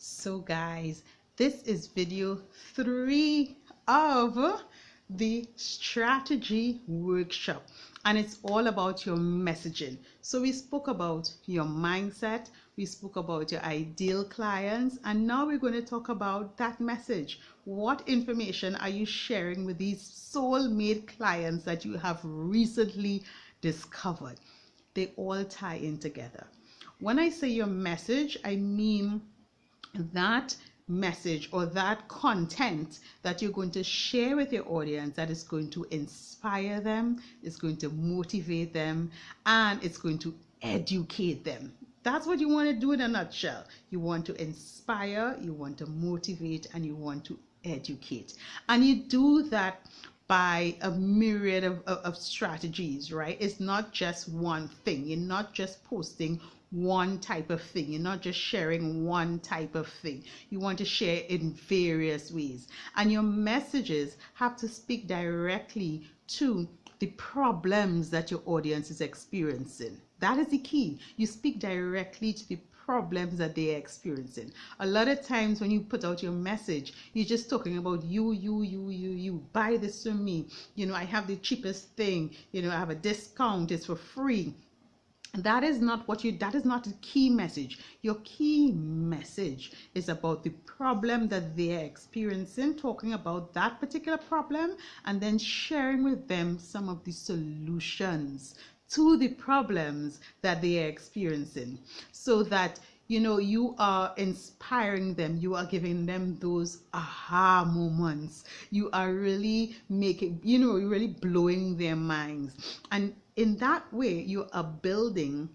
So guys, this is video 3 of the strategy workshop, and it's all about your messaging. So we spoke about your mindset, we spoke about your ideal clients, and now we're going to talk about that message. What information are you sharing with these soulmate clients that you have recently discovered? They all tie in together. When I say your message, I mean that message or that content that you're going to share with your audience that is going to inspire them, it's going to motivate them, and it's going to educate them. That's what you want to do in a nutshell. You want to inspire, you want to motivate, and you want to educate. And you do that by a myriad of strategies, right? It's not just one thing. You're not just posting one type of thing. You're not just sharing one type of thing. You want to share in various ways. And your messages have to speak directly to the problems that your audience is experiencing. That is the key. You speak directly to the problems that they're experiencing. A lot of times when you put out your message, you're just talking about you, buy this from me. I have the cheapest thing. I have a discount, it's for free. That is not the key message. Your key message is about the problem that they're experiencing, talking about that particular problem, and then sharing with them some of the solutions to the problems that they are experiencing, so that you are inspiring them, you are giving them those aha moments, you are really making, you're really blowing their minds. And in that way, you are building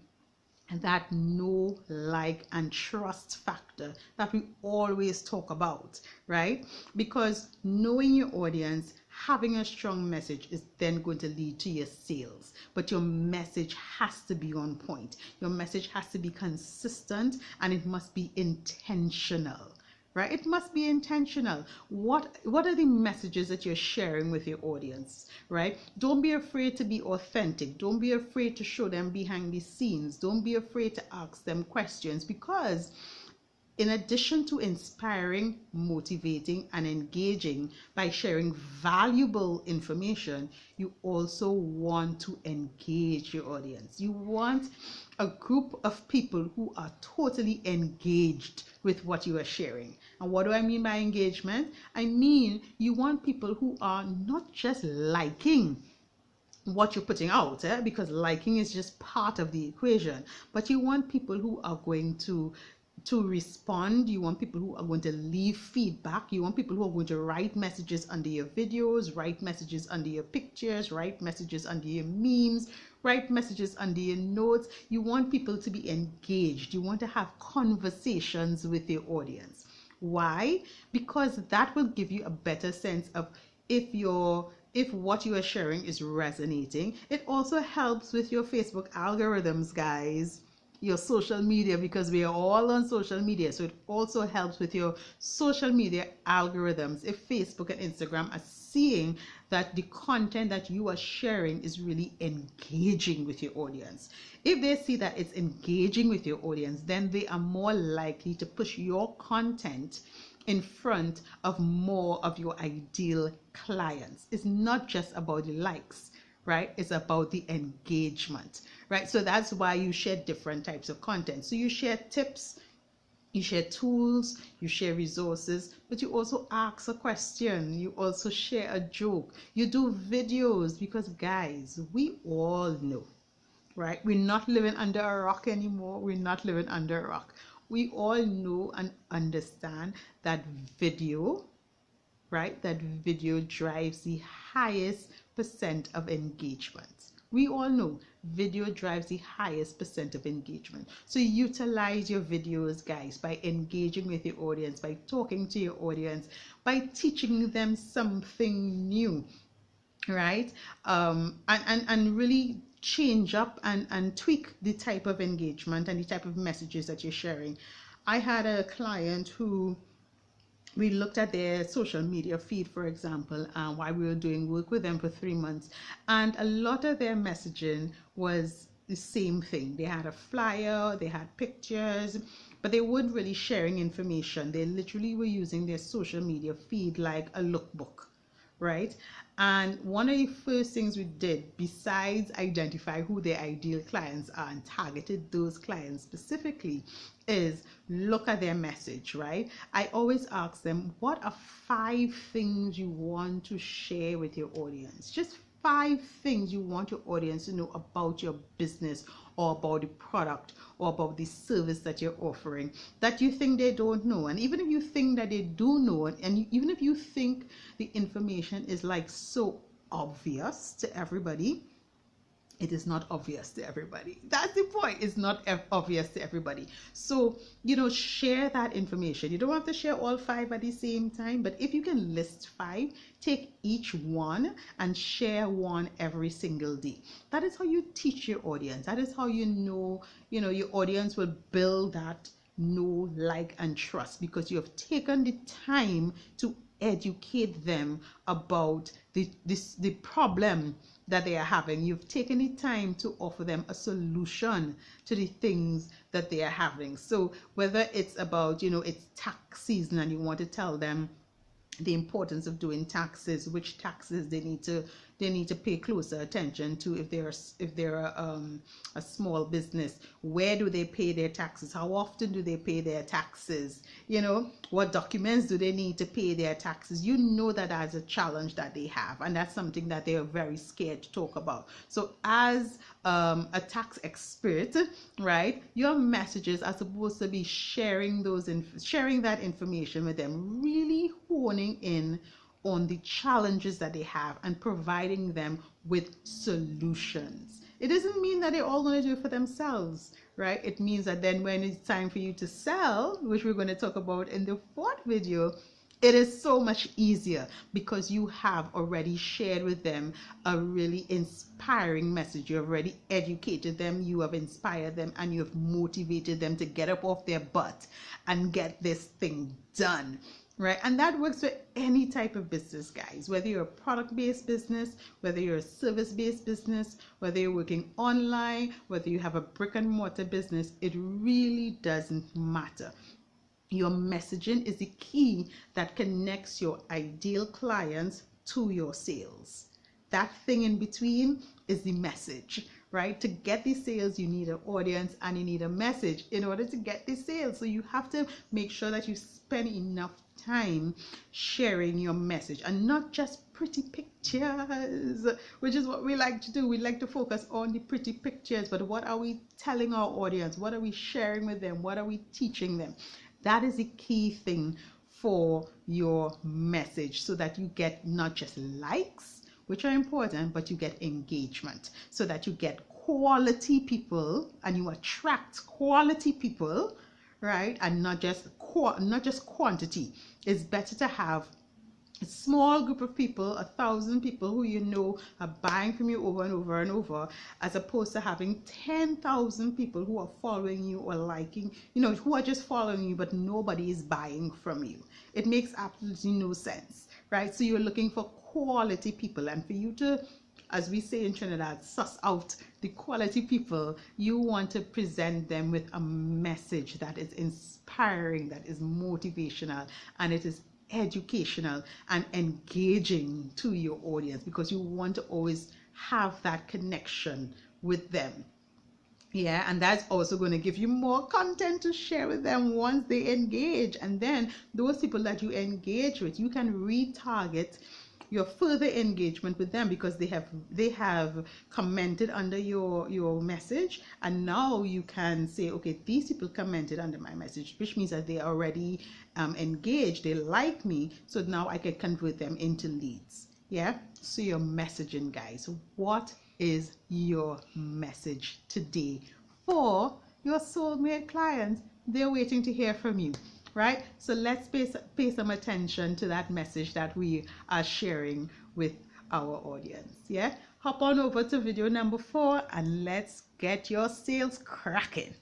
that know, like, and trust factor that we always talk about, right? Because knowing your audience, having a strong message is then going to lead to your sales. But your message has to be on point. Your message has to be consistent, and it must be intentional. Right? It must be intentional. What are the messages that you're sharing with your audience? Right? Don't be afraid to be authentic. Don't be afraid to show them behind the scenes. Don't be afraid to ask them questions, because in addition to inspiring, motivating, and engaging by sharing valuable information, you also want to engage your audience. You want a group of people who are totally engaged with what you are sharing. And what do I mean by engagement? I mean, you want people who are not just liking what you're putting out, because liking is just part of the equation, but you want people who are going to respond. You want people who are going to leave feedback. You want people who are going to write messages under your videos, write messages under your pictures, write messages under your memes, write messages under your notes. You want people to be engaged. You want to have conversations with your audience. Why? Because that will give you a better sense of if what you are sharing is resonating. It also helps with your Facebook algorithms, guys, your social media, because we are all on social media. So it also helps with your social media algorithms. If Facebook and Instagram are seeing that the content that you are sharing is really engaging with your audience, if they see that it's engaging with your audience, then they are more likely to push your content in front of more of your ideal clients. It's not just about the likes, right? It's about the engagement, right? So that's why you share different types of content. So you share tips, you share tools, you share resources, but you also ask a question, you also share a joke, you do videos, because guys, we all know, right? We're not living under a rock anymore. We're not living under a rock. We all know and understand that video, right? That video drives the highest percent of engagement. We all know video drives the highest percent of engagement. So utilize your videos, guys, by engaging with your audience, by talking to your audience, by teaching them something new, right? And really change up and tweak the type of engagement and the type of messages that you're sharing. I had a client who we looked at their social media feed, for example, while we were doing work with them for 3 months, and a lot of their messaging was the same thing. They had a flyer, they had pictures, but they weren't really sharing information. They literally were using their social media feed like a lookbook, right? And one of the first things we did, besides identify who their ideal clients are and targeted those clients specifically, is look at their message, right? I always ask them, what are 5 things you want to share with your audience? Just 5 things you want your audience to know about your business, or about the product, or about the service that you're offering, that you think they don't know. And even if you think that they do know it, and even if you think the information is like so obvious to everybody, it is not obvious to everybody. That's the point. It's not obvious to everybody. So, share that information. You don't have to share all 5 at the same time, but if you can list 5, take each one and share one every single day. That is how you teach your audience. That is how your audience will build that know, like, and trust, because you have taken the time to educate them about the problem that they are having. You've taken the time to offer them a solution to the things that they are having. So whether it's about, it's tax season and you want to tell them the importance of doing taxes, which taxes they need to pay closer attention to if they're a small business. Where do they pay their taxes? How often do they pay their taxes? What documents do they need to pay their taxes? That as a challenge that they have, and that's something that they are very scared to talk about. So as a tax expert, right, your messages are supposed to be sharing that information with them, really honing in on the challenges that they have and providing them with solutions. It doesn't mean that they're all going to do it for themselves, right? It means that then when it's time for you to sell, which we're going to talk about in the 4th video, it is so much easier because you have already shared with them a really inspiring message. You have already educated them, you have inspired them, and you have motivated them to get up off their butt and get this thing done. Right? And that works for any type of business, guys. Whether you're a product-based business, whether you're a service-based business, whether you're working online, whether you have a brick-and-mortar business, it really doesn't matter. Your messaging is the key that connects your ideal clients to your sales. That thing in between is the message, right? To get the sales, you need an audience and you need a message in order to get the sales. So you have to make sure that you spend enough time sharing your message, and not just pretty pictures, which is what we like to do. We like to focus on the pretty pictures, but what are we telling our audience? What are we sharing with them? What are we teaching them? That is the key thing for your message, so that you get not just likes, which are important, but you get engagement, so that you get quality people and you attract quality people, right? And not just quantity. It's better to have a small group of people, 1,000 people who are buying from you over and over and over, as opposed to having 10,000 people who are following you or liking, who are just following you, but nobody is buying from you. It makes absolutely no sense, right? So you're looking for quality people, and for you to, as we say in Trinidad, suss out the quality people, you want to present them with a message that is inspiring, that is motivational, and it is educational and engaging to your audience, because you want to always have that connection with them. Yeah, and that's also going to give you more content to share with them once they engage. And then those people that you engage with, you can retarget your further engagement with them, because they have commented under your message, and now you can say, okay, these people commented under my message, which means that they are already engaged, they like me, so now I can convert them into leads. Yeah, so your messaging, guys. What is your message today for your soulmate clients? They're waiting to hear from you, right? So let's pay some attention to that message that we are sharing with our audience. Yeah, hop on over to video number 4 and let's get your sales cracking.